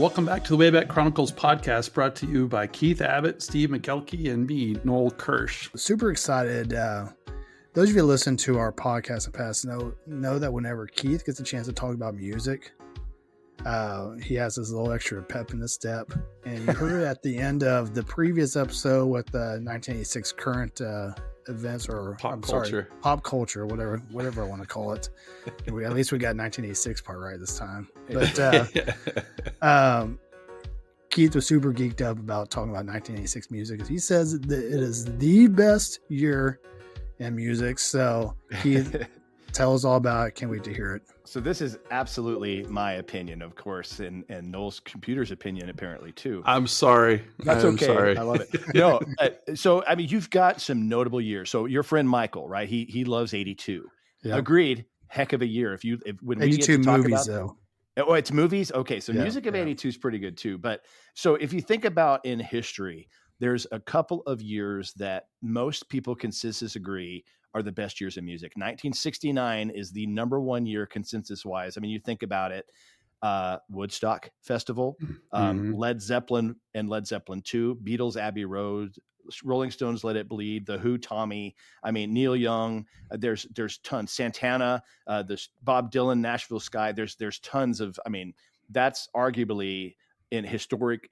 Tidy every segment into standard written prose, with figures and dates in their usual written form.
Welcome back to the Wayback Chronicles podcast, brought to you by Keith Abbott, Steve McKelkey, and me, Noel Kirsch. Super excited. Those of you who listen to our podcast in the past know that whenever Keith gets a chance to talk about music, he has this little extra pep in his step. And you heard it at the end of the previous episode with the 1986 current events, or pop culture, whatever I want to call it. At least we got 1986 part right this time. But Keith was super geeked up about talking about 1986 music. He says that it is the best year in music. So Keith, tell us all about it. Can't wait to hear it. So this is absolutely my opinion, of course, and Noel's computer's opinion apparently too. I'm sorry. That's okay. Sorry. I love it. No, so I mean, you've got some notable years. So your friend Michael, right? He loves 82. Yep. Agreed. Heck of a year. When we 82 get to talk movies about, though. Oh, it's movies. Okay, so music of 82 is pretty good too. But so if you think about in history, there's a couple of years that most people consensus agree are the best years of music. 1969 is the number one year consensus wise. I mean, you think about it, Woodstock Festival, Led Zeppelin and Led Zeppelin 2, Beatles, Abbey Road, Rolling Stones, Let It Bleed, The Who, Tommy, I mean, Neil Young, there's tons, Santana, there's Bob Dylan, Nashville Sky. There's tons of, I mean, that's arguably in historic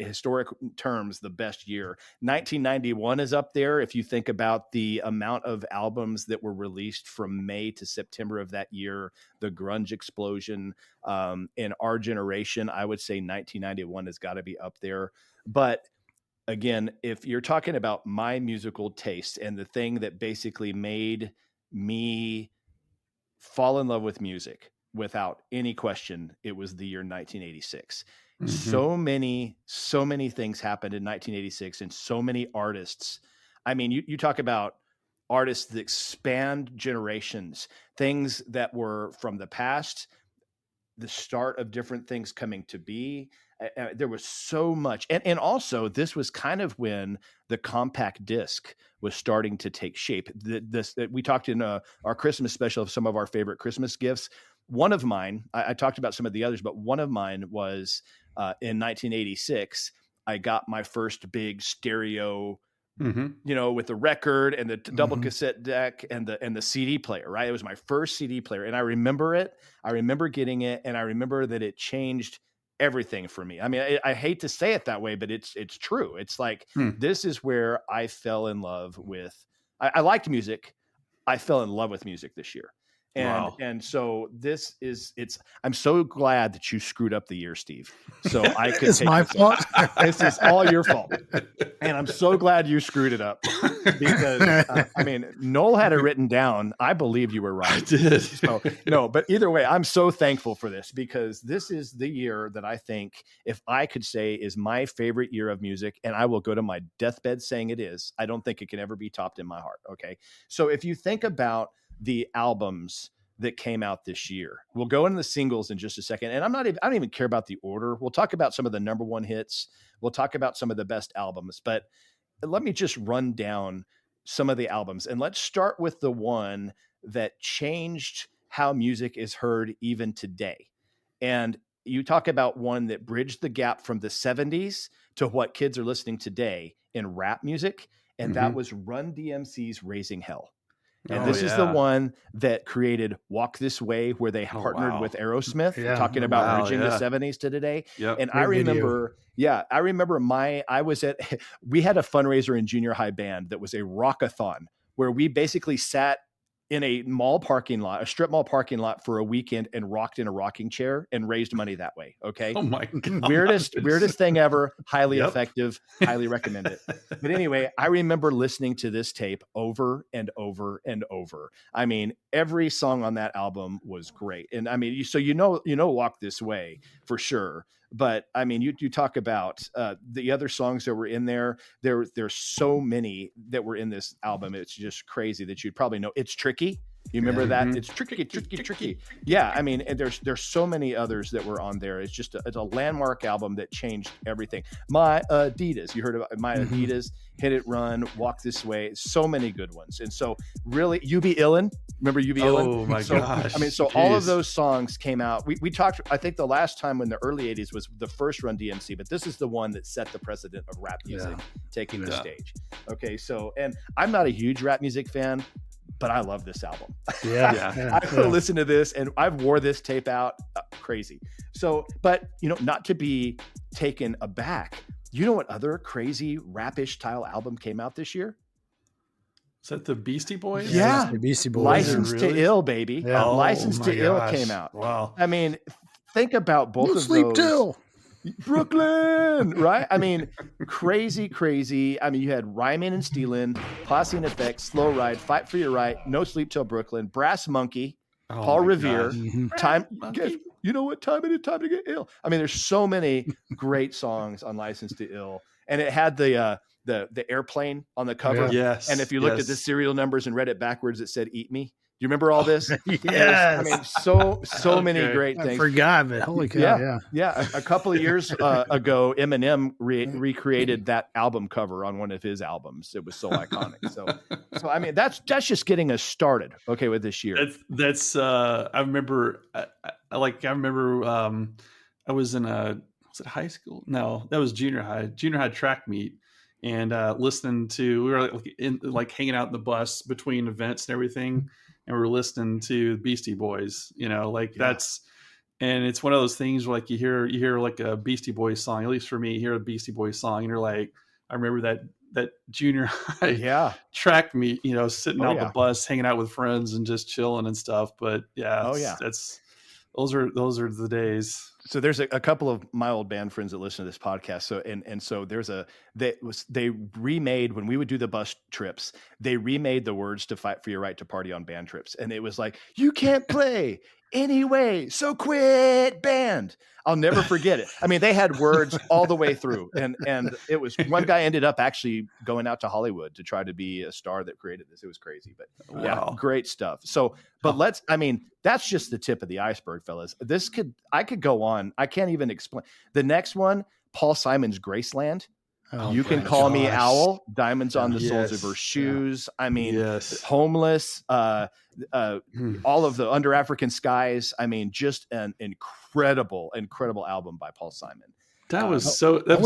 terms, the best year. 1991 is up there. If you think about the amount of albums that were released from May to September of that year, the grunge explosion in our generation, I would say 1991 has got to be up there. But again, if you're talking about my musical taste and the thing that basically made me fall in love with music, without any question, it was the year 1986. So many things happened in 1986 and so many artists. I mean, you talk about artists that expand generations, things that were from the past, the start of different things coming to be. There was so much. And also this was kind of when the compact disc was starting to take shape. We talked in our Christmas special of some of our favorite Christmas gifts. One of mine, I talked about some of the others, but one of mine was in 1986, I got my first big stereo, with the record and the double cassette deck and the CD player, right? It was my first CD player. And I remember it. I remember getting it. And I remember that it changed everything for me. I mean, I hate to say it that way, but it's true. It's like, this is where I fell in love with, I liked music. I fell in love with music this year. And so I'm so glad that you screwed up the year, Steve. So I could It's my fault. This is all your fault. And I'm so glad you screwed it up because I mean, Noel had it written down. I believe you were right. I did. So no, but either way, I'm so thankful for this because this is the year that I think, if I could say, is my favorite year of music, and I will go to my deathbed saying it is. I don't think it can ever be topped in my heart. Okay. So if you think about the albums that came out this year, we'll go into the singles in just a second. And I don't even care about the order. We'll talk about some of the number one hits. We'll talk about some of the best albums, but let me just run down some of the albums. And let's start with the one that changed how music is heard even today. And you talk about one that bridged the gap from the 70s to what kids are listening today in rap music. And that was Run DMC's Raising Hell. And this is the one that created Walk This Way, where they partnered with Aerosmith, talking about bridging the 70s to today. Yep. And I remember, we had a fundraiser in junior high band that was a rockathon where we basically sat in a strip mall parking lot for a weekend and rocked in a rocking chair and raised money that way. Okay. Oh my God. Weirdest thing ever. Highly effective. Highly recommend it. But anyway, I remember listening to this tape over and over and over. I mean, every song on that album was great. And I mean, Walk This Way for sure. But I mean, you talk about the other songs that were in there. There's so many that were in this album. It's just crazy that you'd probably know. It's Tricky. You remember Mm-hmm. that? It's tricky. Yeah, I mean, and there's so many others that were on there. It's just it's a landmark album that changed everything. My Adidas, you heard about My Adidas, Hit It Run, Walk This Way. So many good ones. And so really, You Be Illin'. Remember You Be Illin'? Oh my So, gosh! I mean, so all of those songs came out. We talked. I think the last time in the early '80s was the first Run DMC, but this is the one that set the precedent of rap music taking the stage. Okay, so and I'm not a huge rap music fan, but I love this album. I could listen to this, and I've wore this tape out crazy. So, but not to be taken aback. You know what other crazy rap-ish style album came out this year? Is that the Beastie Boys? Yeah, the Beastie Boys. License to Ill, baby. Yeah. License to Ill came out. Wow. I mean, think about both of Sleep those. Till. Brooklyn, right? I mean, crazy. I mean, you had Rhyming and Stealing, Posse and Effect, Slow Ride, Fight for Your Right, No Sleep Till Brooklyn, Brass Monkey, Paul Revere, Time. You know what time it is? Time to get ill. I mean, there's so many great songs on License to Ill, and it had the airplane on the cover. Yeah. Yes. And if you looked at the serial numbers and read it backwards, it said "Eat Me." Do you remember all this? Yes. I mean, so many great I things. forgot, but holy cow, Yeah. A couple of years ago, Eminem recreated that album cover on one of his albums. It was so iconic. So I mean, that's just getting us started. Okay, with this year. That's I remember. I was in was it high school? No, that was junior high track meet, and listening to we were hanging out in the bus between events and everything. And we were listening to Beastie Boys, that's, and it's one of those things where you hear like a Beastie Boys song, at least for me, you hear a Beastie Boys song and you're like, I remember that junior high track meet, sitting out the bus, hanging out with friends and just chilling and stuff. But those are the days. So there's a couple of my old band friends that listen to this podcast. So so they remade, when we would do the bus trips, they remade the words to Fight for Your Right to Party on band trips. And it was like, you can't play anyway, so quit band. I'll never forget it. I mean, they had words all the way through. And it was, one guy ended up actually going out to Hollywood to try to be a star that created this. It was crazy, but great stuff. So, but that's just the tip of the iceberg, fellas. I could go on. I can't even explain. The next one, Paul Simon's Graceland. You Can Call Me Owl, Diamonds on the Soles of Her Shoes. I mean, Homeless, all of the Under African Skies. I mean, just an incredible album by Paul Simon. That was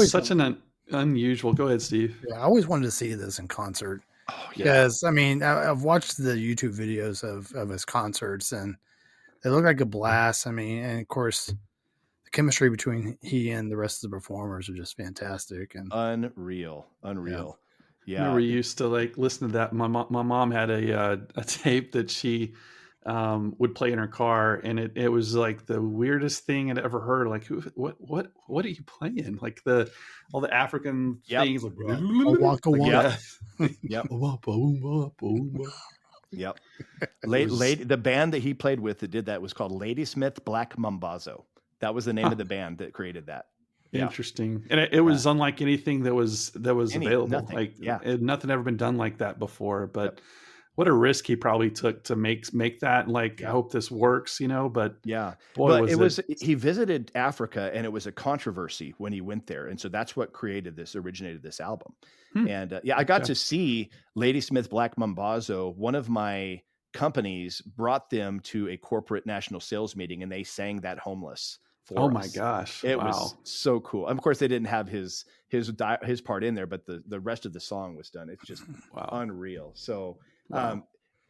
such an unusual. Go ahead, Steve. Yeah, I always wanted to see this in concert. Oh, yeah. Because, I mean, I've watched the YouTube videos of his concerts, and they look like a blast. I mean, and of course, chemistry between he and the rest of the performers are just fantastic and unreal. Yeah, we used to listen to that. My mom had a tape that she would play in her car, and it was like the weirdest thing I'd ever heard. Like, what are you playing? Like all the African things. Like, waka waka. Yep. Yep. The band that he played with that did that was called Ladysmith Black Mambazo. That was the name of the band that created that. Interesting. And it was unlike anything that was available. Nothing. Nothing ever been done like that before. But what a risk he probably took to make that. I hope this works, but he visited Africa, and it was a controversy when he went there. And so that's what originated this album. And I got to see Ladysmith Black Mambazo. One of my companies brought them to a corporate national sales meeting, and they sang that Homeless for us. My gosh. It was so cool. And of course they didn't have his part in there, but the rest of the song was done. It's just unreal. So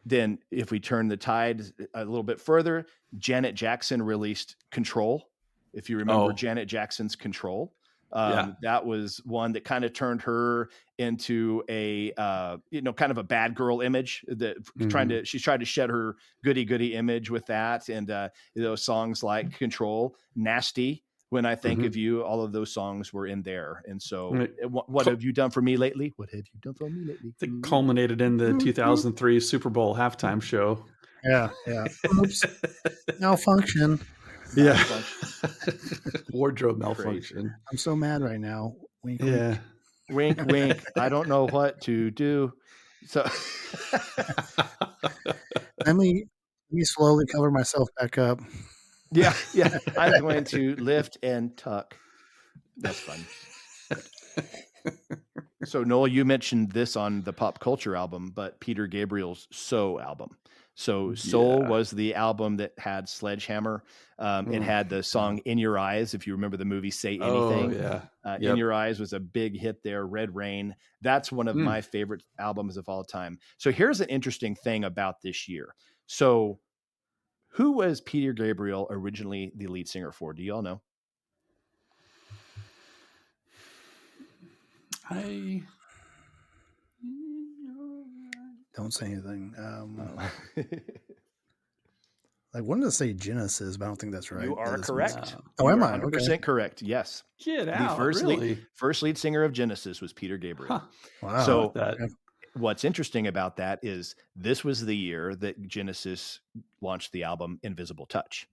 then if we turn the tide a little bit further, Janet Jackson released Control. If you remember Janet Jackson's Control, that was one that kind of turned her into a kind of a bad girl image that she's tried to shed her goody image with that. And songs like Control, Nasty, When I Think of You, all of those songs were in there. And so what have you done for me lately? What have you done for me lately? It culminated in the 2003 Super Bowl halftime show. Yeah. Oops. Malfunction. Yeah. Wardrobe malfunction. I'm so mad right now. Wink, wink. Wink. I don't know what to do. So Let me slowly cover myself back up. Yeah. I'm going to lift and tuck. That's fun. So Noel, you mentioned this on the Pop Culture album, but Peter Gabriel's So album. So Soul was the album that had Sledgehammer. It had the song In Your Eyes. If you remember the movie Say Anything, In Your Eyes was a big hit there. Red Rain. That's one of my favorite albums of all time. So here's an interesting thing about this year. So who was Peter Gabriel originally the lead singer for? Do you all know? Don't say anything. I wanted to say Genesis, but I don't think that's right. You are correct. Oh, am I? 100% correct. Yes. Get out. The first lead singer of Genesis was Peter Gabriel. Wow. So what's interesting about that is this was the year that Genesis launched the album Invisible Touch.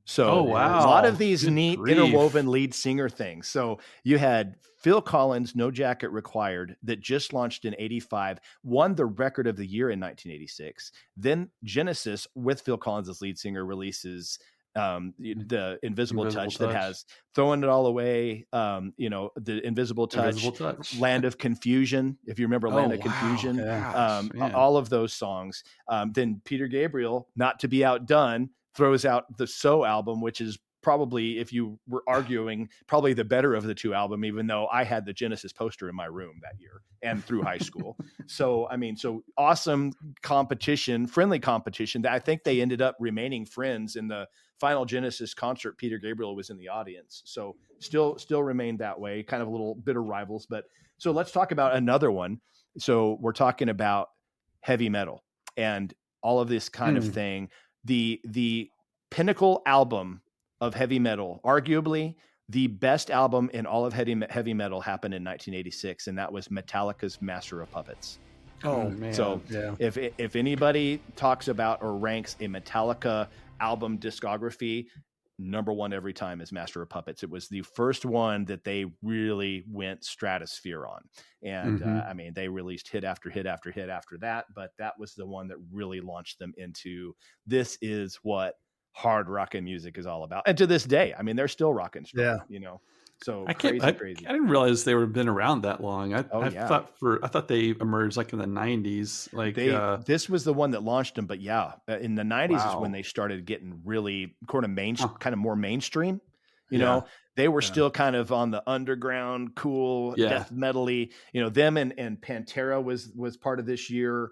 So a lot of these neat interwoven lead singer things. So you had Phil Collins, No Jacket Required, that just launched in 85, won the record of the year in 1986. Then Genesis, with Phil Collins as lead singer, releases the Invisible Touch that has Throwing It All Away, the Invisible Touch, Land of Confusion, if you remember Land of Confusion, all of those songs. Then Peter Gabriel, not to be outdone, throws out the So album, which is probably, if you were arguing, probably the better of the two album, even though I had the Genesis poster in my room that year and through high school. So awesome competition, friendly competition that I think they ended up remaining friends in the final Genesis concert. Peter Gabriel was in the audience. So still remained that way, kind of a little bit of rivals. But so let's talk about another one. So we're talking about heavy metal and all of this kind of thing. The pinnacle album of heavy metal, arguably the best album in all of heavy metal, happened in 1986, and that was Metallica's Master of Puppets. Oh man! So if anybody talks about or ranks a Metallica album discography, number one every time is Master of Puppets. It was the first one that they really went stratosphere on. And they released hit after hit after hit after that, but that was the one that really launched them into, this is what hard rockin' music is all about. And to this day, they're still rocking strong, So crazy. I didn't realize they would have been around that long. I thought they emerged like in the 90s. This was the one that launched them, but in the 90s is when they started getting really kind of more mainstream. You know, they were still kind of on the underground, cool, death metal-y. Them and Pantera was part of this year.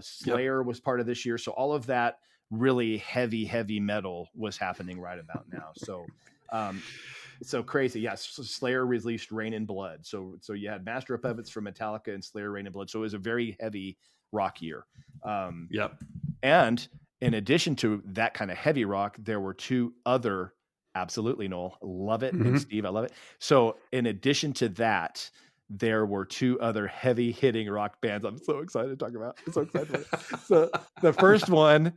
Slayer was part of this year. So all of that really heavy metal was happening right about now. So crazy. Yes. So Slayer released Rain in Blood. So you had Master of Puppets from Metallica and Slayer Rain in Blood. So it was a very heavy rock year. And in addition to that kind of heavy rock, there were two other, absolutely, Noel, love it. And Steve, I love it. So in addition to that, there were two other heavy hitting rock bands I'm so excited to talk about. I'm so excited. So the first one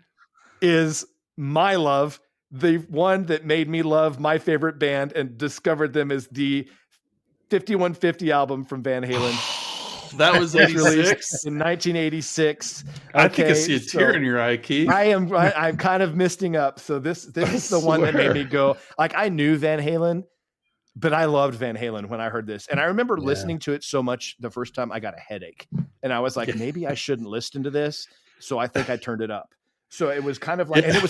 is my love, the one that made me love my favorite band and discovered them as the 5150 album from Van Halen. That was 86 in 1986. I think I see a tear in your eye, Keith. I'm kind of misting up. So this is the one that made me go, like, I knew Van Halen, but I loved Van Halen when I heard this. And I remember listening to it so much the first time I got a headache. And I was like, maybe I shouldn't listen to this. So I think I turned it up. So it was kind of like, and it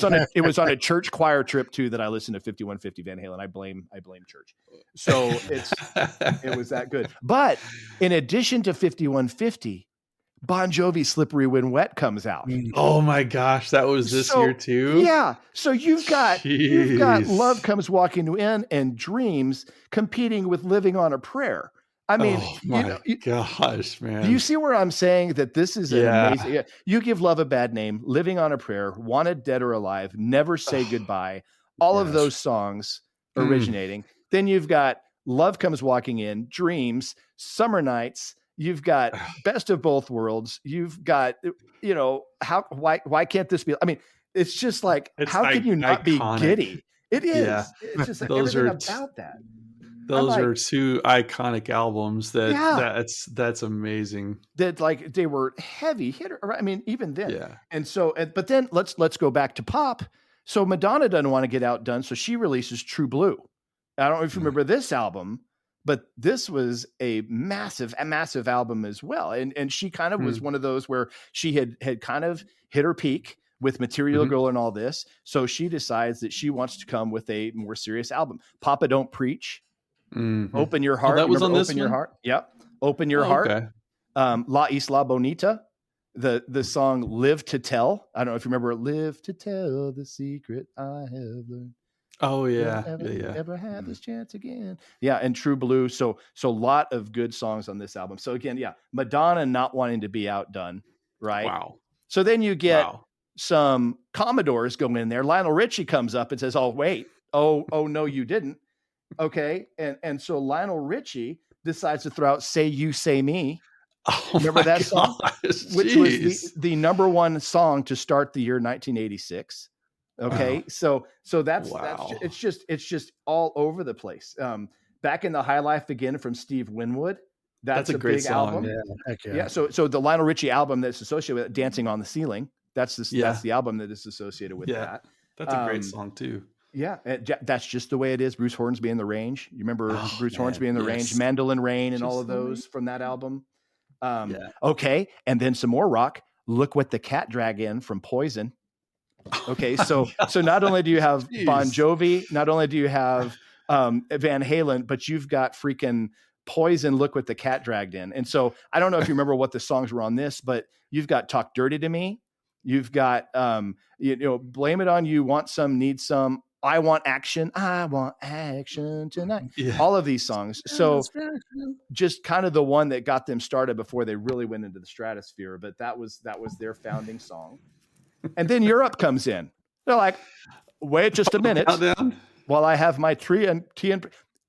was on a church choir trip too that I listened to 5150 Van Halen. I blame church. So it was that good. But in addition to 5150, Bon Jovi Slippery When Wet comes out. Oh my gosh, that was this year too? Yeah. So you've got Love Comes Walking In and Dreams competing with Living on a Prayer. I mean, gosh, man. Do you see where I'm saying that this is an amazing? Yeah. You Give Love a Bad Name, Living on a Prayer, Wanted Dead or Alive, Never Say Goodbye, all of those songs originating. Then you've got Love Comes Walking In, Dreams, Summer Nights. You've got Best of Both Worlds. You've got, why can't this be? I mean, it's just like, how can you not be giddy? It is. It's just like everything about that. those like, are two iconic albums yeah, that's amazing. that like they were heavy hitter. I mean, even then. Yeah. And so, but then let's go back to pop. So Madonna doesn't want to get outdone, so she releases True Blue. I don't know if you remember this album, but this was a massive album as well. And she kind of was one of those where she had kind of hit her peak with Material Girl and all this. So she decides that she wants to come with a more serious album. Papa Don't Preach. Open Your Heart. That was on this Open Your one? Heart. Yep. Open Your Heart. Okay. La Isla Bonita. The song Live to Tell. I don't know if you remember Live to Tell the Secret I Have Learned. Oh yeah. Ever have this chance again. Yeah. And True Blue. So a lot of good songs on this album. So again, yeah, Madonna not wanting to be outdone. Right. Wow. So then you get some Commodores go in there. Lionel Richie comes up and says, "Oh, wait. Oh, no, you didn't." Okay. And so Lionel Richie decides to throw out Say You, Say Me. Oh, remember that song? Which was the number one song to start the year 1986. Okay. Wow. So that's it's just all over the place. Back in the High Life Again from Steve Winwood. That's a great big song. Album. Yeah, heck yeah. Yeah. So the Lionel Richie album that's associated with Dancing on the Ceiling. That's the album that is associated with that. That's a great song too. Yeah, that's just the way it is. Bruce Hornsby in the Range. You remember Bruce Hornsby in the Range, Mandolin Rain, and all of those from that album. Okay, and then some more rock. Look What the Cat Drag In from Poison. Okay, so not only do you have Bon Jovi, not only do you have Van Halen, but you've got freaking Poison. Look What the Cat Dragged In. And so I don't know if you remember what the songs were on this, but you've got Talk Dirty to Me. You've got Blame It On You, Want Some, Need Some. I Want Action tonight. Yeah. All of these songs. So just kind of the one that got them started before they really went into the stratosphere. But that was their founding song. And then Europe comes in. They're like, wait just a minute. While I have my tea and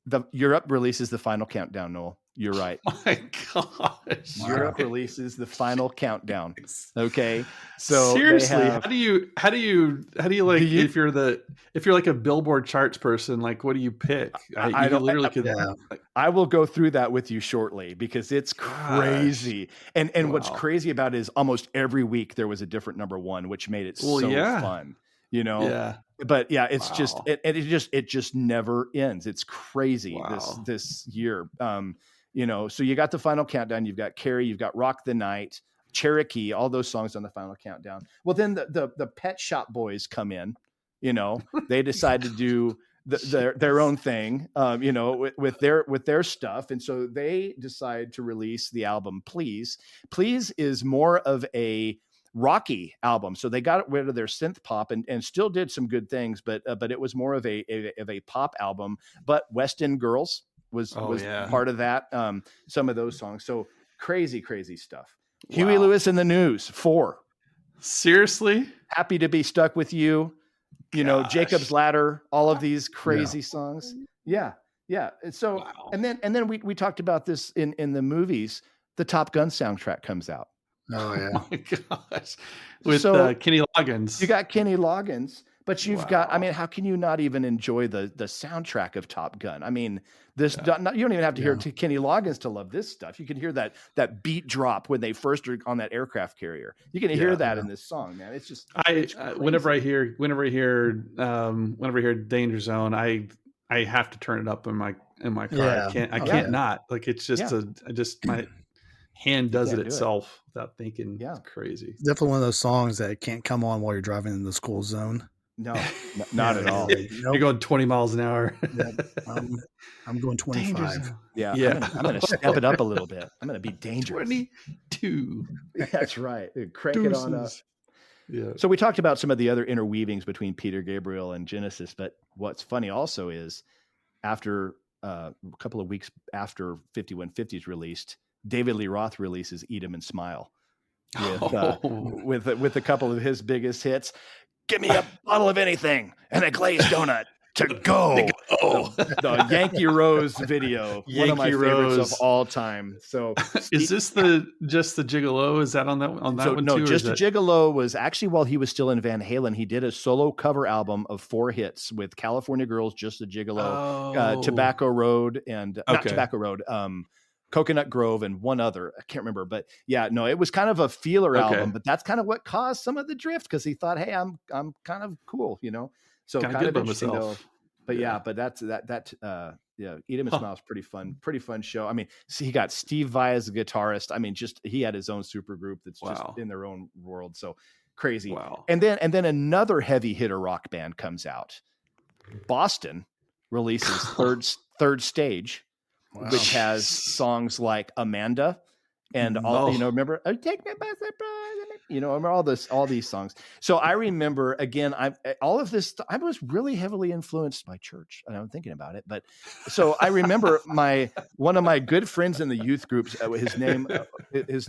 the Europe releases the Final Countdown, Noel. You're right. Oh my gosh. Europe releases the Final Countdown. Okay. So seriously, how do you like if you're like a Billboard charts person, like what do you pick? I will go through that with you shortly because it's crazy. And what's crazy about it is almost every week there was a different number one, which made it fun. Yeah. But yeah, it's just it just never ends. It's crazy this year. So you got the Final Countdown, you've got Carrie, you've got Rock the Night, Cherokee, all those songs on the Final Countdown. Well, then the Pet Shop Boys come in, they decide to do their own thing, with their stuff. And so they decide to release the album Please. Please is more of a rocky album. So they got rid of their synth pop and still did some good things, but it was more of a pop album. But West End Girls was part of that. Some of those songs. So crazy stuff. Wow. Huey Lewis and the News 4. Seriously? Happy to Be Stuck with You. Jacob's Ladder, all of these crazy songs. Yeah. Yeah. So, and then we talked about this in the movies. The Top Gun soundtrack comes out. Oh yeah. Oh my gosh. With Kenny Loggins. You got Kenny Loggins, but you've got, how can you not even enjoy the soundtrack of Top Gun? I mean, you don't even have to hear Kenny Loggins to love this stuff. You can hear that beat drop when they first are on that aircraft carrier. You can hear that in this song, man. It's just, whenever I hear Danger Zone, I have to turn it up in my car. Yeah. I can't not. Like it's just my hand does it itself without thinking. Yeah. It's crazy. It's definitely one of those songs that can't come on while you're driving in the school zone. No, not at all. You're going 20 miles an hour. I'm going 25. Yeah. I'm going to step it up a little bit. I'm going to be dangerous. 22. That's right. Crank it on up. Yeah. So we talked about some of the other interweavings between Peter Gabriel and Genesis, but what's funny also is after a couple of weeks after 5150 is released, David Lee Roth releases Eat 'Em and Smile with a couple of his biggest hits. Give me a bottle of anything and a glazed donut. to go. Oh, The Yankee Rose video, one of my Yankee favorites Rose. of all time. So is this just the Gigolo? Is that on that one no, too? Just a Gigolo was actually while he was still in Van Halen. He did a solo cover album of 4 hits with California Girls, Just a Gigolo, Tobacco Road, and not Tobacco Road, Coconut Grove, and one other. I can't remember, but yeah, no, it was kind of a feeler album. But that's kind of what caused some of the drift, because he thought, hey, I'm kind of cool, So kind of interesting though. But but that's Eat 'Em and Smile is pretty fun show. I mean, he got Steve Vai as a guitarist. I mean, he had his own super group that's just in their own world. So crazy. Wow. And then another heavy hitter rock band comes out. Boston releases Third Stage, which has songs like Amanda and all, remember, Take Me by Surprise. Remember all these songs. So I remember, again, all of this, I was really heavily influenced by church, and I'm thinking about it. But so I remember one of my good friends in the youth groups, his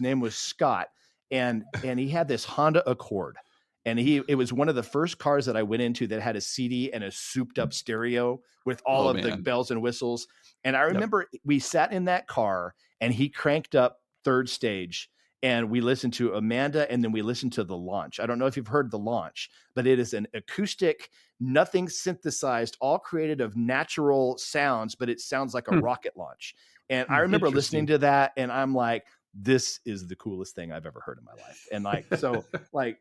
name was Scott, and he had this Honda Accord. And it was one of the first cars that I went into that had a CD and a souped up stereo with all of the bells and whistles. And I remember we sat in that car and he cranked up Third Stage, and we listened to Amanda, and then we listened to The Launch. I don't know if you've heard The Launch, but it is an acoustic, nothing synthesized, all created of natural sounds, but it sounds like a rocket launch. And I remember listening to that, and I'm like, this is the coolest thing I've ever heard in my life. And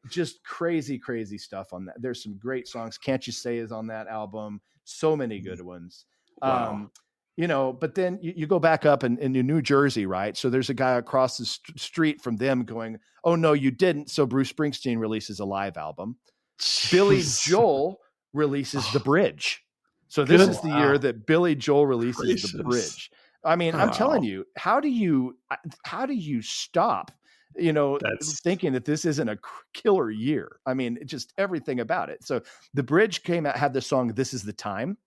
just crazy, crazy stuff on that. There's some great songs. Can't You Say is on that album. So many good ones. Wow. But then you go back up in New Jersey, right? So there's a guy across the street from them going, oh, no, you didn't. So Bruce Springsteen releases a live album. Billy Joel releases The Bridge. So this is the year that Billy Joel releases The Bridge. I mean, I'm telling you, how do you stop, thinking that this isn't a killer year? I mean, just everything about it. So The Bridge had the song, This Is the Time.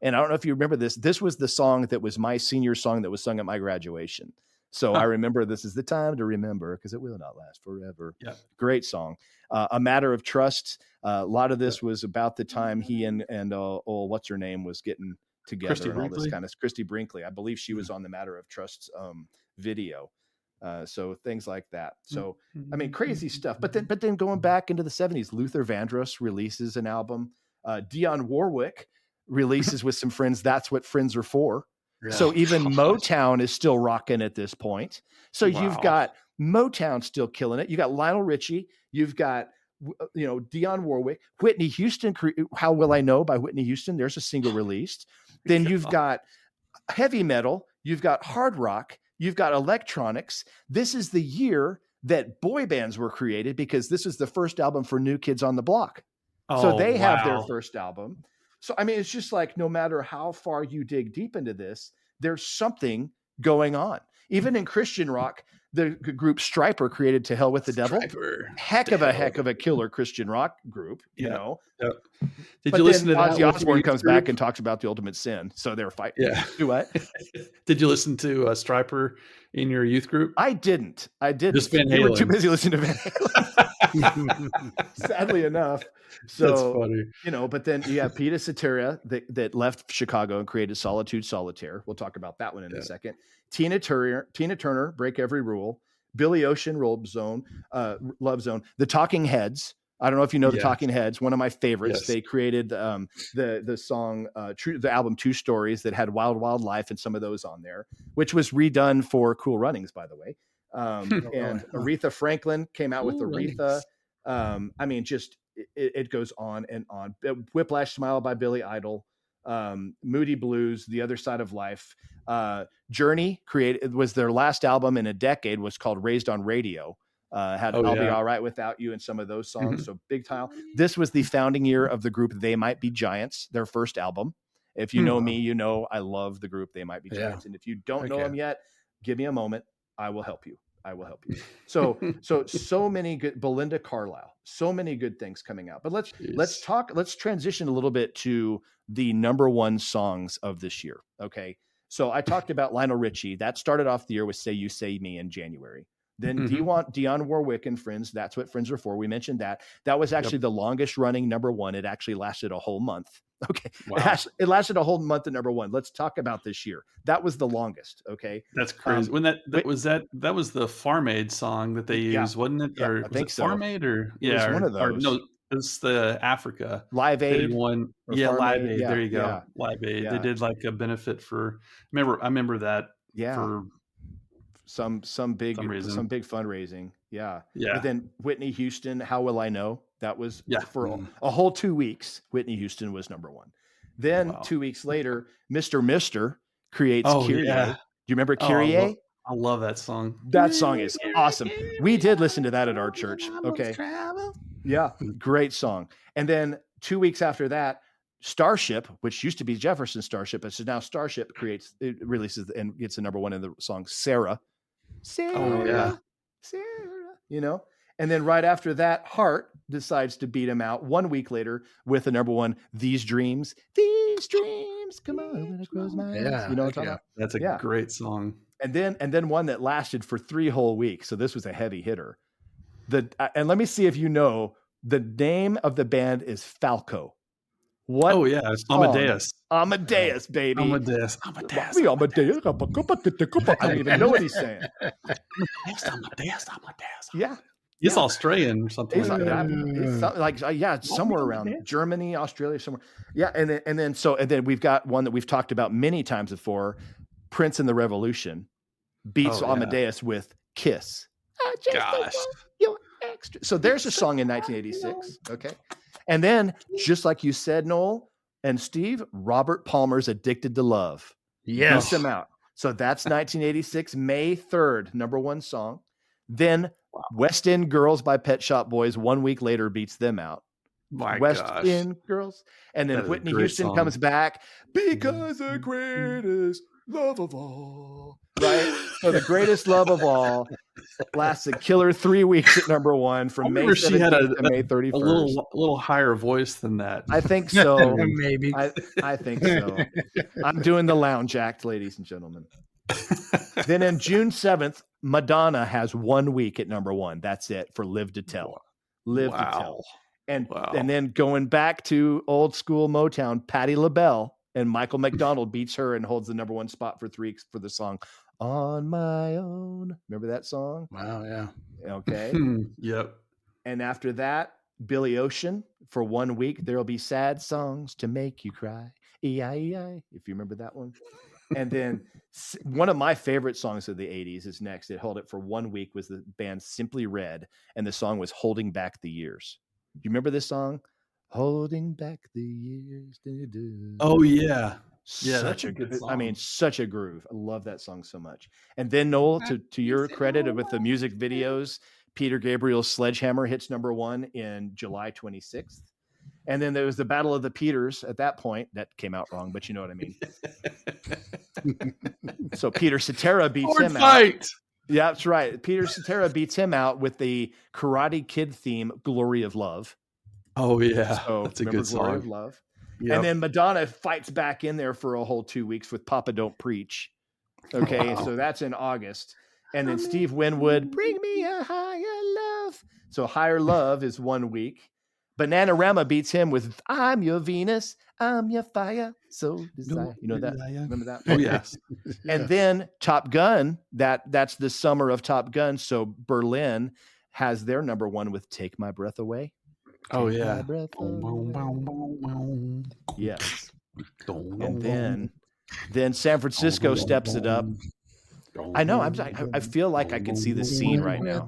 And I don't know if you remember this. This was the song that was my senior song that was sung at my graduation. So I remember This Is the Time to Remember, because it will not last forever. Yeah. Great song. A Matter of Trust. A lot of this was about the time he and what's her name was getting together. Christy and all Brinkley? this kind of Christy Brinkley. I believe she was on the Matter of Trust's video. So things like that. So, I mean, crazy stuff. But then going back into the 70s, Luther Vandross releases an album. Dionne Warwick releases with some friends. That's What Friends Are For. Yeah. So even Motown is still rocking at this point. So you've got Motown still killing it. You got Lionel Richie. You've got, Dionne Warwick, Whitney Houston. How Will I Know by Whitney Houston. There's a single released. Then you've got heavy metal. You've got hard rock. You've got electronics. This is the year that boy bands were created, because this is the first album for New Kids on the Block. So they have their first album. So, I mean, it's just like, no matter how far you dig deep into this, there's something going on. Even in Christian rock, the group Stryper created To Hell with the Devil. Heck of a killer Christian rock group, you know. Yeah. Did you listen to that? Ozzy Osbourne comes back and talks about the ultimate sin. So they're fighting. Yeah. Do what? Did you listen to Stryper in your youth group? I didn't. Just Van Halen. They were too busy listening to Van Halen. Sadly enough. So, that's funny. But then you have Peter Cetera that left Chicago and created Solitude Solitaire. We'll talk about that one in a second. Tina Turner, Break Every Rule. Billy Ocean, Love Zone. The Talking Heads. I don't know if you know the Talking Heads, one of my favorites. Yes. They created the song, the album Two Stories, that had Wild Wild Life and some of those on there, which was redone for Cool Runnings, by the way. And Aretha Franklin came out with Aretha. I mean, just it goes on and on. Whiplash Smile by Billy Idol. Moody Blues, The Other Side of Life. Journey was their last album in a decade, was called Raised on Radio. I'll Be All Right Without You and some of those songs. So big time. This was the founding year of the group They Might Be Giants, their first album. If you know me, you know I love the group They Might Be Giants. And if you don't know them yet, give me a moment. I will help you. So many good, Belinda Carlisle, so many good things coming out. But let's transition a little bit to the number one songs of this year. Okay. So I talked about Lionel Richie. That started off the year with Say You Say Me in January. Then Dionne Warwick and Friends. That's what Friends are for. We mentioned that. That was actually the longest running number one. It actually lasted a whole month. Okay. Wow. It lasted a whole month at number one. Let's talk about this year. That was the longest. Okay. That's crazy. When that was the Farm Aid song that they used, wasn't it? Yeah, Or I was think it so. Farm Aid or It was one of or those. no, it's the Africa Live Aid. one. Yeah, Live Aid. Yeah, there you go. yeah. Live Aid. Yeah. They did like a benefit for. I remember that. Yeah. For some big reason. fundraising. Yeah. Yeah. But then Whitney Houston, How Will I Know? That was for Mm. a whole 2 weeks. Whitney Houston was number one. Then 2 weeks later, Mr. Mister creates Kyrie. Yeah. Do you remember Kyrie? I love that song. That song is awesome. We did listen to that at our church. Okay. Yeah. Great song. And then 2 weeks after that, Starship, which used to be Jefferson Starship, but so now Starship releases and gets a number one in the song Sarah. Oh yeah. Sarah, And then right after that, Heart decides to beat him out 1 week later with a number one, These Dreams, come on when I close my eyes. Yeah, You know what I'm talking about? That's a great song. And then one that lasted for 3 whole weeks. So this was a heavy hitter. And let me see if you know, the name of the band is Falco. What? Oh yeah, it's Amadeus. Amadeus, baby. Amadeus. Amadeus. I don't even know what he's saying. Amadeus. Yeah. It's Australian or something He's like that. Somewhere around Germany, Australia, somewhere. Yeah, and then we've got one that we've talked about many times before. Prince and the Revolution beats Amadeus with Kiss. Gosh. Extra. So there's a song in 1986. Okay. And then, just like you said, Noel and Steve, Robert Palmer's Addicted to Love. Yes. Beats him out. So that's 1986, May 3rd, number one song. Then West End Girls by Pet Shop Boys 1 week later beats them out. West End Girls. And then Whitney Houston comes back because the greatest love of all. Right? So the greatest love of all lasts a killer 3 weeks at number one from May 17th to May 31st. A little higher voice than that. I think so. Maybe. I think so. I'm doing the lounge act, ladies and gentlemen. Then in June 7th, Madonna has 1 week at number one. That's it for Live to Tell. Live to Tell. And then going back to old school Motown, Patti LaBelle and Michael McDonald beats her and holds the number one spot for 3 weeks for the song On My Own. Remember that song? Wow, yeah. Okay. Yep. And after that, Billy Ocean for 1 week. There'll be sad songs to make you cry. E-I-E-I, if you remember that one. And then one of my favorite songs of the 80s is next. It held it for 1 week, was the band Simply Red. And the song was Holding Back the Years. You remember this song? Holding Back the Years. Oh, yeah. Yeah, Such a good song. I mean, such a groove. I love that song so much. And then, Noel, to your credit with the music videos, Peter Gabriel's Sledgehammer hits number one in July 26th. And then there was the Battle of the Peters at that point. That came out wrong, but you know what I mean. So Peter Cetera beats him out. Yeah, that's right. Peter Cetera beats him out with the Karate Kid theme, Glory of Love. Oh, yeah. So that's a good song. Glory of Love. Yep. And then Madonna fights back in there for a whole 2 weeks with Papa Don't Preach. Okay, so that's in August. And then Steve Winwood, Bring Me a Higher Love. So Higher Love is 1 week. Bananarama beats him with I'm Your Venus, I'm Your Fire, So Desire. You know that? Remember that? Oh, yes. And then Top Gun, that's the summer of Top Gun. So Berlin has their number one with Take My Breath Away. Oh, yeah. Yes. And then San Francisco steps it up. I know. I feel like I can see the scene right now.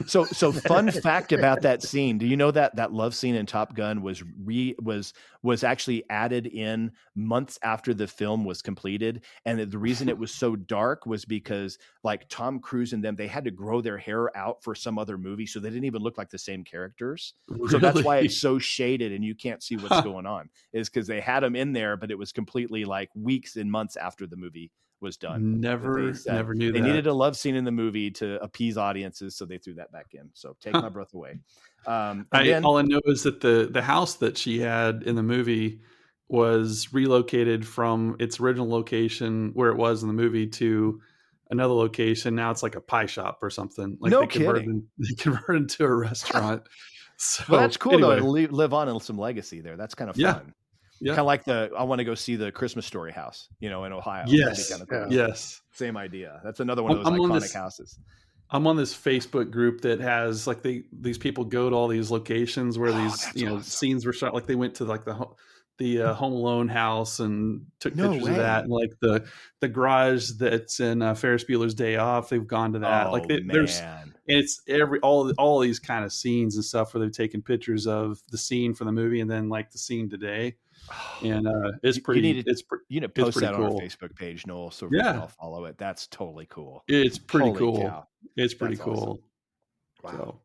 So fun fact about that scene. Do you know that love scene in Top Gun was actually added in months after the film was completed? And the reason it was so dark was because like Tom Cruise and them, they had to grow their hair out for some other movie. So they didn't even look like the same characters. Really? So that's why it's so shaded and you can't see what's going on, is because they had them in there, but it was completely like weeks and months after the movie was done. Never knew they that. needed a love scene in the movie to appease audiences, so they threw that back in. So Take My Breath Away. All I know is that the house that she had in the movie was relocated from its original location where it was in the movie to another location. Now it's like a pie shop or something. Like No they converted, kidding. they converted into a restaurant. So Well, that's cool though. anyway, To live on in some legacy there. That's kind of yeah, fun. yeah, Kind of like I want to go see the Christmas Story house, in Ohio. That'd be yes, kind of cool. yes. Same idea. That's another one of those I'm on iconic houses. I'm on this Facebook group that has like these people go to all these locations where these awesome. scenes were shot. Like they went to like the Home Alone house and took No pictures way. of that, and like the garage that's in Ferris Bueller's Day Off. They've gone to that. Oh, Like man. there's, and it's all these kind of scenes and stuff where they've taken pictures of the scene from the movie and then like the scene today. And it's pretty. You need to post pretty that on our cool. Facebook page, Noel, so we can all follow it. That's totally cool. It's pretty Holy cool. cow. It's pretty That's cool. awesome. Wow.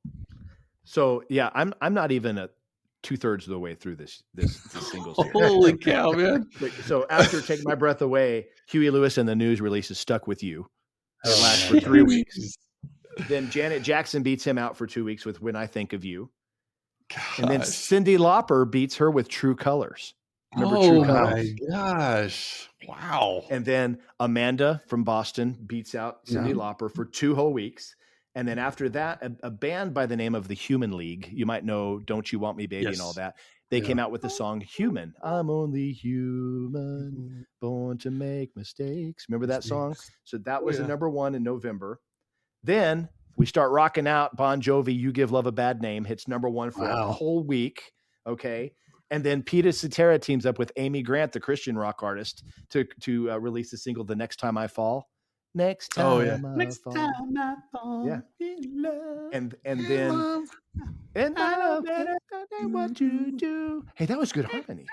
So yeah, I'm not even at 2/3 of the way through this singles here. Holy cow, man! So after Take My Breath Away, Huey Lewis and the News releases Stuck With You. It Oh, lasts for 3 weeks. Then Janet Jackson beats him out for 2 weeks with When I Think of You. Gosh. And then Cyndi Lauper beats her with True Colors. Remember oh True my Colors? gosh! Wow. And then Amanda from Boston beats out Cyndi Yeah. Lauper for 2 whole weeks. And then after that, a band by the name of the Human League, you might know Don't You Want Me Baby and all that. They came out with the song Human. I'm only human, born to make mistakes. Remember that song? So that was the number 1 in November. Then we start rocking out. Bon Jovi, You Give Love a Bad Name, hits number 1 for a whole week. Okay. And then Peter Cetera teams up with Amy Grant, the Christian rock artist, to release the single "The Next Time I Fall." Next time, Next time I fall. Yeah. in love. And then and I love better than what you do. Hey, that was good harmony.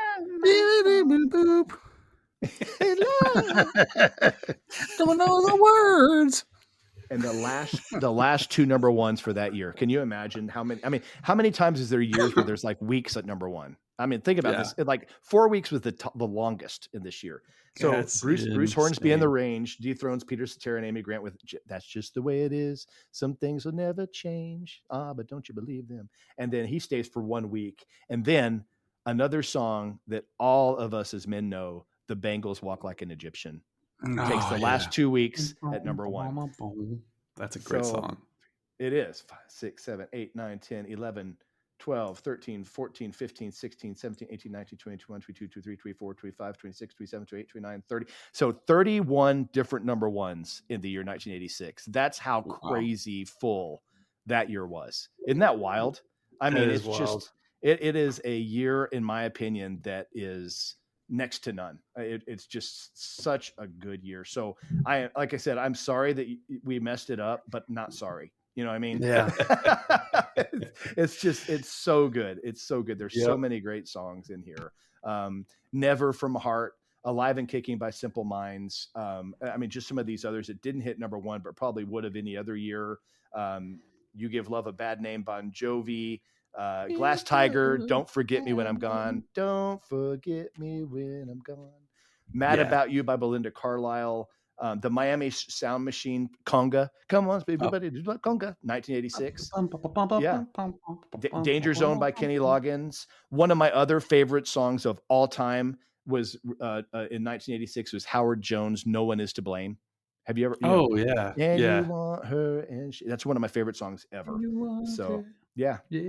Don't know the words. And the last 2 number 1s for that year. Can you imagine how many times is there years where there's like weeks at number 1? I mean, think about this. Like 4 weeks was the longest in this year. So That's Bruce Hornsby in insane. The Range dethrones Peter Cetera and Amy Grant with That's Just the Way It Is. Some things will never change. But don't you believe them? And then he stays for 1 week. And then another song that all of us as men know, the Bangles, Walk Like an Egyptian. Takes the last 2 weeks at number 1. That's a great song. It is 5, 6, 7, 8, 9, 10, 11, 12, 13, 14, 15, 16, 17, 18, 19, 20, 21, 22, 23, 24, 25, 26, 27, 28, 29, 30. So 31 different number 1s in the year 1986. That's how crazy full that year was. Isn't that wild? I mean, it's wild. It is a year, in my opinion, that is next to none. It's just such a good year. So like I said, I'm sorry that we messed it up, but not sorry. You know what I mean? Yeah. It's so good. It's so good. There's so many great songs in here. Never From Heart, Alive and Kicking by Simple Minds. I mean, just some of these others that didn't hit number 1, but probably would have any other year. You Give Love a Bad Name, Bon Jovi. Glass Tiger, Don't Forget Me When I'm Gone. Don't Forget Me When I'm Gone. Mad About You by Belinda Carlisle. The Miami Sound Machine, Conga. Come on, baby, do like Conga. 1986. Danger Zone by Kenny Loggins. One of my other favorite songs of all time was in 1986 was Howard Jones' No One Is to Blame. Have you ever? You want her, and that's one of my favorite songs ever. So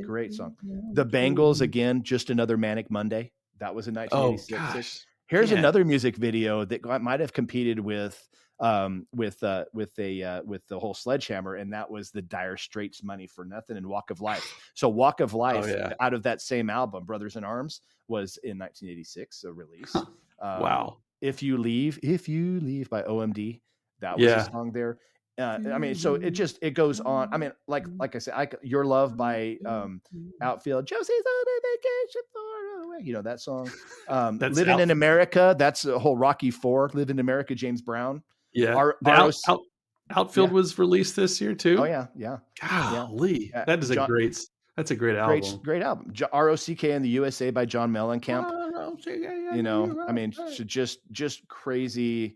great song. The Bangles, again, Just Another Manic Monday. That was in 1986. Here's another music video that might have competed with the whole Sledgehammer, and that was the Dire Straits' Money for Nothing and Walk of Life. So Walk of Life, out of that same album, Brothers in Arms, was in 1986, a release. Wow. If You Leave by OMD, that was a song there. I mean, so it goes on. I mean, like I said, Your Love by Outfield. Josie's on a vacation far away. You know that song. Living in America. That's a whole Rocky IV. Living in America. James Brown. Yeah. Outfield was released this year too. Oh yeah. Golly, that is that's a great album. Great album. ROCK in the USA by John Mellencamp. You know, I mean, so just crazy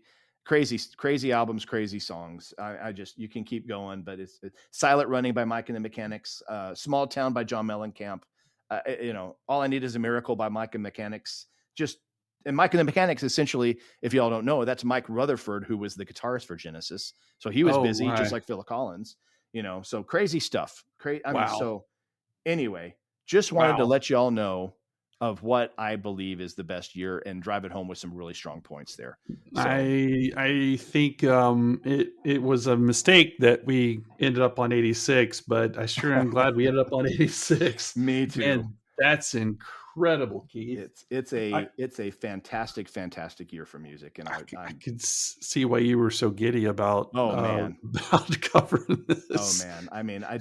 albums, crazy songs. You can keep going, but it's Silent Running by Mike and the Mechanics, Small Town by John Mellencamp. You know, All I Need Is a Miracle by Mike and Mechanics. Just and Mike and the Mechanics, essentially, if y'all don't know, that's Mike Rutherford, who was the guitarist for Genesis. So he was busy, just like Phil Collins, so crazy stuff. So anyway, just wanted to let y'all know of what I believe is the best year and drive it home with some really strong points there. So, I think it was a mistake that we ended up on 86, but I sure am glad we ended up on 86. Me too. Man, that's incredible, Keith. It's a fantastic year for music, and I could see why you were so giddy about about covering this. Oh man, I mean, I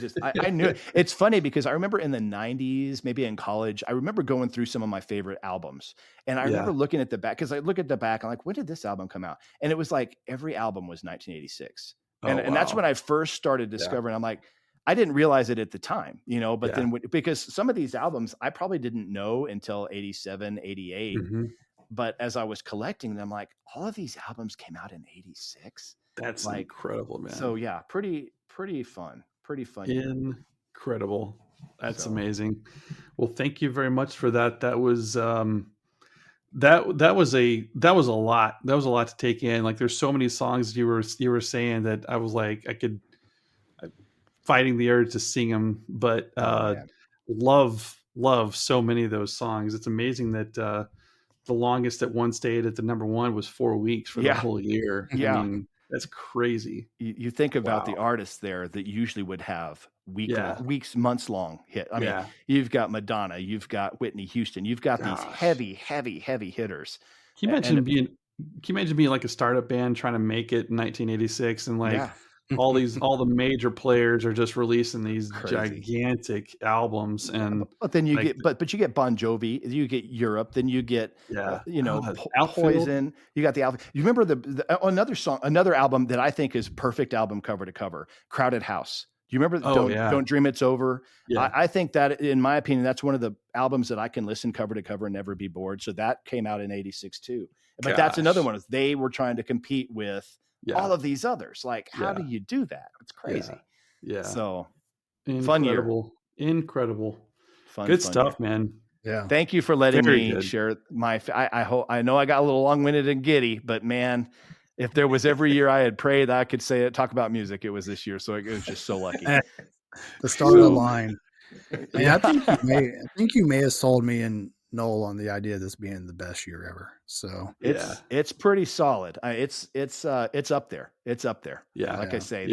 knew it. It's funny because I remember in the 90s, maybe in college, I remember going through some of my favorite albums, and I remember looking at the back, because I look at the back, I'm like, when did this album come out? And it was like every album was 1986, and that's when I first started discovering. I'm like, I didn't realize it at the time, but then because some of these albums I probably didn't know until 87, 88. But as I was collecting them, like, all of these albums came out in 86. That's like incredible, man. So yeah, pretty fun. Incredible. That's amazing. Well, thank you very much for that. That was that was a lot. That was a lot to take in. Like, there's so many songs you were saying that I was like, fighting the urge to sing them, but love so many of those songs. It's amazing that the longest that one stayed at the number one was 4 weeks for the whole year. I mean, that's crazy. You think about the artists there that usually would have weeks, months long hit. I mean, you've got Madonna, you've got Whitney Houston, you've got these heavy hitters. Can you imagine being like a startup band trying to make it in 1986 and like all the major players are just releasing these gigantic albums, and but then you get you get Bon Jovi, you get Europe, then you get Poison, you got the album. You remember another album that I think is perfect album cover to cover, Crowded House. Do you remember Don't Dream It's Over? Yeah. I think that, in my opinion, that's one of the albums that I can listen cover to cover and never be bored. So that came out in 86 too. But that's another one. They were trying to compete with all of these others. Like, how do you do that? It's crazy. Yeah. So incredible. Fun stuff, year. Man. Yeah. Thank you for letting me share my, I know I got a little long-winded and giddy, but man, if there was every year I had prayed that I could talk about music, it was this year. So it was just so lucky. The start of the line. Yeah, I think you may have sold me and Noel on the idea of this being the best year ever. So it's pretty solid. It's up there. It's up there. Yeah. Like I say,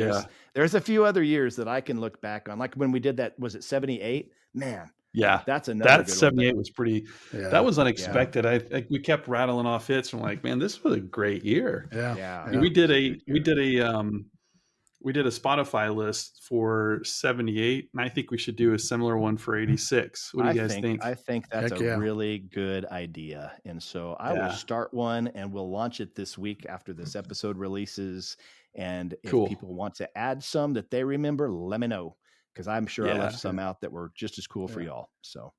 there's a few other years that I can look back on. Like when we did that, was it 78? Man. Yeah. That's another. That 78 was pretty, that was unexpected. We kept rattling off hits from like, man, this was a great year. Yeah. We did a Spotify list for 78, and I think we should do a similar one for 86. What do you guys think? I think that's a really good idea. And so I will start one, and we'll launch it this week after this episode releases. And if people want to add some that they remember, let me know, because I'm sure I left some out that were just as cool for y'all. So,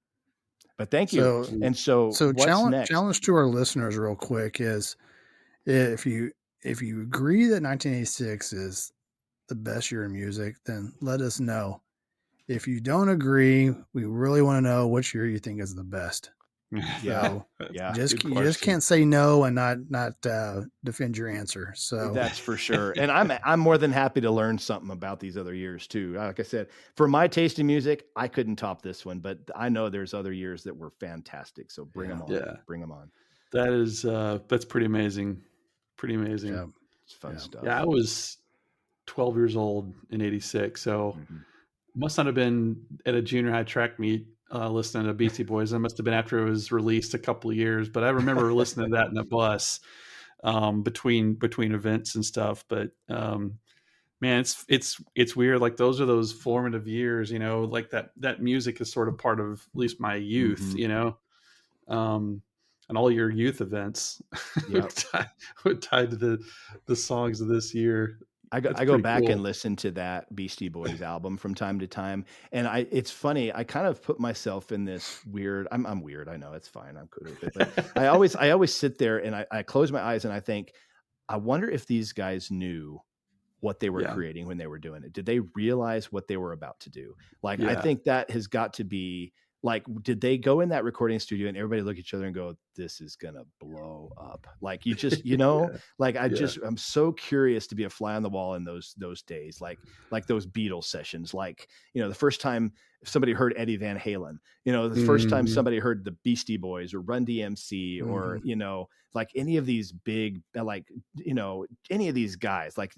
but thank you. So challenge to our listeners real quick is, if you agree that 1986 is the best year in music, then let us know. If you don't agree, we really want to know which year you think is the best. You just can't say no and not defend your answer. So that's for sure. And I'm more than happy to learn something about these other years too. Like I said, for my taste in music, I couldn't top this one, but I know there's other years that were fantastic. So bring them on. Yeah. Bring them on. That is that's pretty amazing. Yeah. It's fun stuff. Yeah, I was 12 years old in 86, so must not have been at a junior high track meet listening to Beastie Boys. It must have been after it was released a couple of years, but I remember listening to that in the bus between events and stuff. But man, it's weird. Like, those are those formative years, like that music is sort of part of at least my youth, and all your youth events were tied to the songs of this year. I go back and listen to that Beastie Boys album from time to time. And it's funny. I kind of put myself in this weird, I'm weird. I know, it's fine. I'm cool with it. But I always sit there and I close my eyes and I think, I wonder if these guys knew what they were creating when they were doing it. Did they realize what they were about to do? Like, I think that has got to be like, did they go in that recording studio and everybody look at each other and go, this is going to blow up? Like, you just, like, I'm so curious to be a fly on the wall in those days, like those Beatles sessions, like, the first time somebody heard Eddie Van Halen, the first time somebody heard the Beastie Boys or Run DMC or, like any of these big, like, any of these guys, like,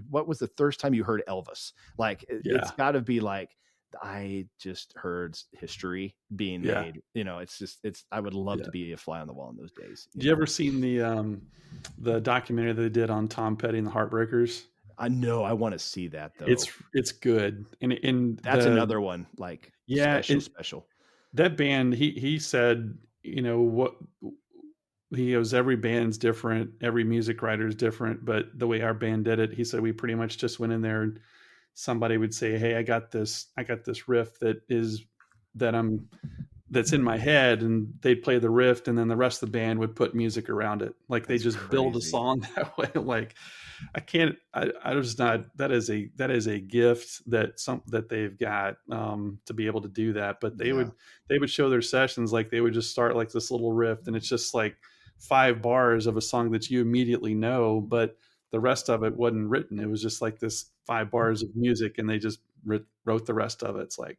what was the first time you heard Elvis? Like, it's gotta be like, I just heard history being made. I would love to be a fly on the wall in those days. Did you ever seen the documentary that they did on Tom Petty and the Heartbreakers? I know. I want to see that though. It's good. And that's another one. Like, special. That band, he said, what he goes, every band's different. Every music writer is different, but the way our band did it, he said, we pretty much just went in there and somebody would say, hey, I got this riff that's in my head, and they'd play the riff, and then the rest of the band would put music around it. Like, they just build a song that way. Like, that is a gift that they've got to be able to do that. But they would show their sessions, like they would just start like this little riff, and it's just like 5 bars of a song that you immediately know, but the rest of it wasn't written. It was just like this 5 bars of music, and they just wrote the rest of it. It's like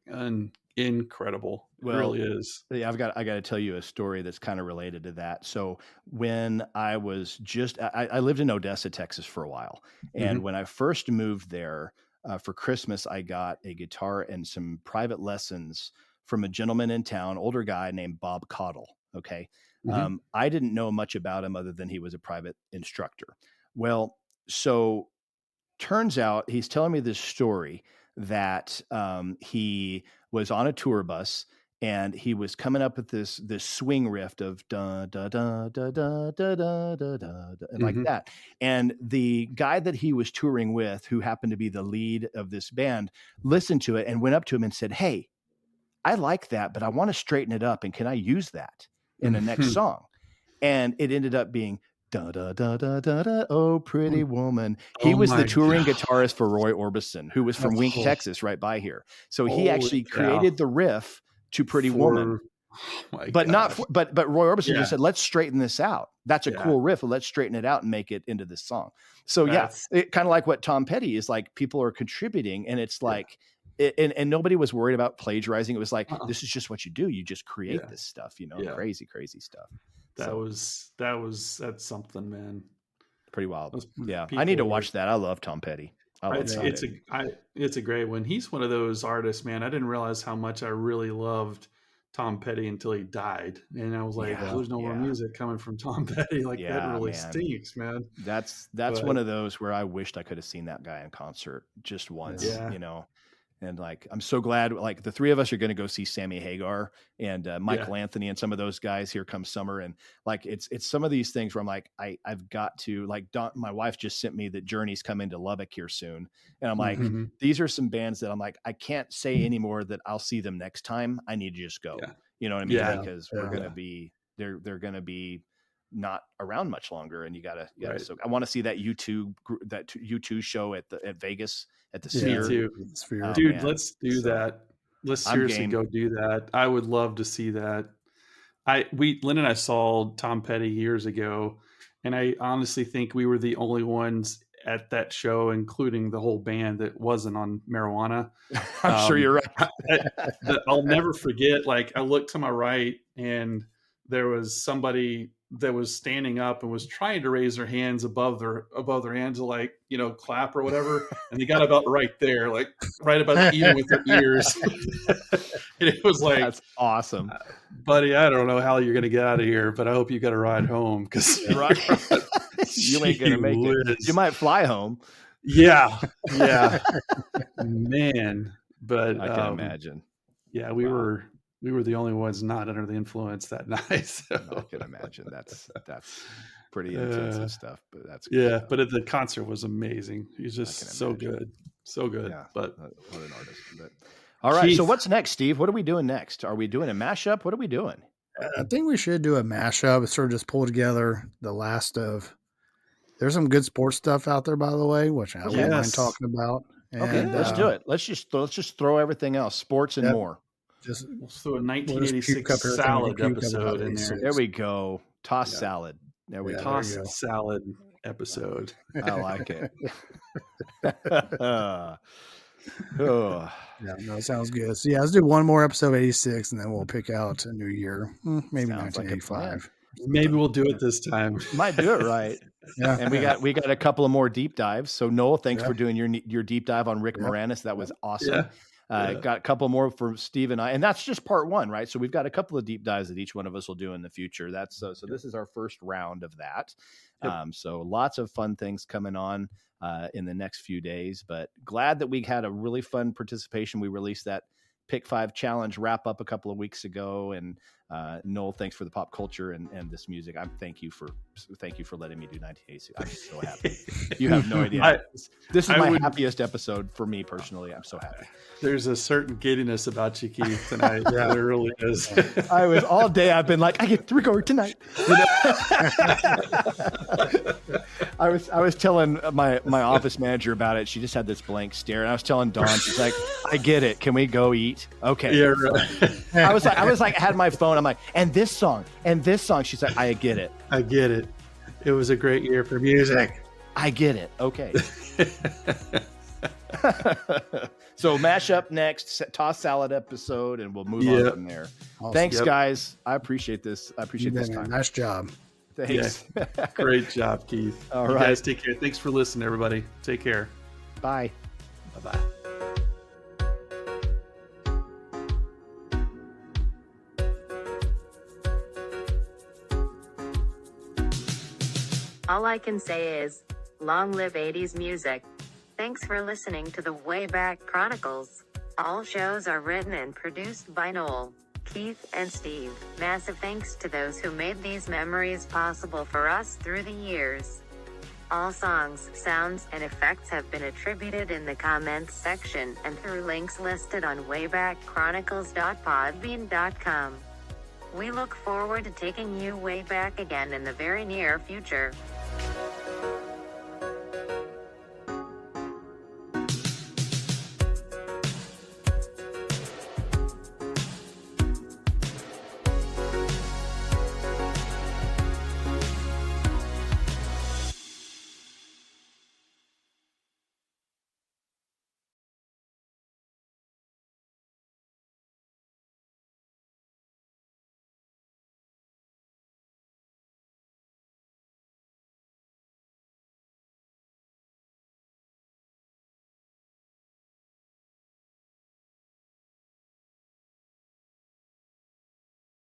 incredible. It really is. Yeah, I got to tell you a story that's kind of related to that. So when I was I lived in Odessa, Texas for a while. And when I first moved there for Christmas, I got a guitar and some private lessons from a gentleman in town, older guy named Bob Cottle. Okay. I didn't know much about him other than he was a private instructor. Well, so turns out he's telling me this story that he was on a tour bus and he was coming up with this swing riff of da da da da da da da da da, like that. And the guy that he was touring with, who happened to be the lead of this band, listened to it and went up to him and said, "Hey, I like that, but I want to straighten it up, and can I use that in the next song?" And it ended up being da da da da da da. Oh, pretty woman. He was the touring guitarist for Roy Orbison, who was from Wink, Texas, right by here. So he actually created the riff to Pretty Woman. But Roy Orbison just said, let's straighten this out. That's a cool riff. Let's straighten it out and make it into this song. So it kind of like what Tom Petty is like. People are contributing, and it's like, and nobody was worried about plagiarizing. It was like, this is just what you do. You just create this stuff, crazy, crazy stuff. That's something, man. Pretty wild. Yeah. I need to watch that. I love Tom Petty. It's a great one. He's one of those artists, man. I didn't realize how much I really loved Tom Petty until he died. And I was like, there's no more music coming from Tom Petty. Like, that really stinks, man. That's one of those where I wished I could have seen that guy in concert just once, And like, I'm so glad, like, the three of us are going to go see Sammy Hagar and Michael Anthony and some of those guys here come summer. And like, it's some of these things where I'm like, I've got to, like, my wife just sent me that Journey's coming to Lubbock here soon. And I'm like, these are some bands that I'm like, I can't say anymore that I'll see them next time. I need to just go, you know what I mean? Because we're going to be, they're going to be not around much longer. And you gotta, so I want to see that U2 show at Vegas at the Sphere. Oh, dude, let's do that. Let's seriously go do that. I would love to see that. Lynn and I saw Tom Petty years ago, and I honestly think we were the only ones at that show, including the whole band, that wasn't on marijuana. I'm sure you're right. I'll never forget. Like, I looked to my right, and there was somebody that was standing up and was trying to raise their hands above their hands to, like, clap or whatever. And they got about right there, like right about even with their ears. And it was like, that's awesome, buddy. I don't know how you're going to get out of here, but I hope you got a ride home, because you ain't going to make it. You might fly home. Yeah. Man. But I can imagine. Yeah, we were the only ones not under the influence that night. So. I can imagine. That's pretty intensive stuff, but that's stuff. But the concert was amazing. He's just so good. Yeah, but what an artist. But all right. Keith. So what's next, Steve? What are we doing next? Are we doing a mashup? What are we doing? I think we should do a mashup. Sort of just pull together the last of. There's some good sports stuff out there, by the way, which I wouldn't mind talking about. And, okay, let's do it. Let's just throw everything else, sports and more. Just We'll throw a puke 1986 up everything we salad can puke up episode about in there. 86. There we go. Toss Yeah. salad. There we Yeah, go. there we Toss go. salad episode. I like it. Oh. Yeah, no, sounds good. So yeah, let's do one more episode 86, and then we'll pick out a new year, maybe Sounds like a 1985. Maybe we'll do it this time. Might do it right. Yeah, And we got a couple of more deep dives. So Noel, thanks Yeah. for doing your deep dive on Rick Yeah. Moranis. That was awesome. Yeah. Yeah. Got a couple more for Steve and I, and that's just part one, right? So we've got a couple of deep dives that each one of us will do in the future. That's so this is our first round of that. Yep. So lots of fun things coming on in the next few days, but glad that we had a really fun participation. We released that Pick 5 challenge wrap up a couple of weeks ago, and Noel, thanks for the pop culture and this music. Thank you for letting me do 1986. I'm so happy. You have no idea. This is I my would- happiest episode for me personally. I'm so happy. There's a certain giddiness about you, Keith, tonight. Yeah, there really is. I was all day. I've been like, I get to record tonight. You know? I was telling my office manager about it. She just had this blank stare, and I was telling Dawn, she's like, I get it. Can we go eat? Okay. Yeah, right. I was like, I had my phone. I'm like, and this song. She's like, I get it. I get it. It was a great year for music. I get it. Okay. So mash up next, toss salad episode, and we'll move on from there. Awesome. Thanks, Yep. guys. I appreciate this. I appreciate You this did, man. time. Nice job. Thanks. Great job, Keith. All You right. guys take care. Thanks for listening, everybody. Take care. Bye. Bye-bye. All I can say is, long live 80s music. Thanks for listening to the Wayback Chronicles. All shows are written and produced by Noel, Keith, and Steve. Massive thanks to those who made these memories possible for us through the years. All songs, sounds, and effects have been attributed in the comments section and through links listed on waybackchronicles.podbean.com. We look forward to taking you way back again in the very near future.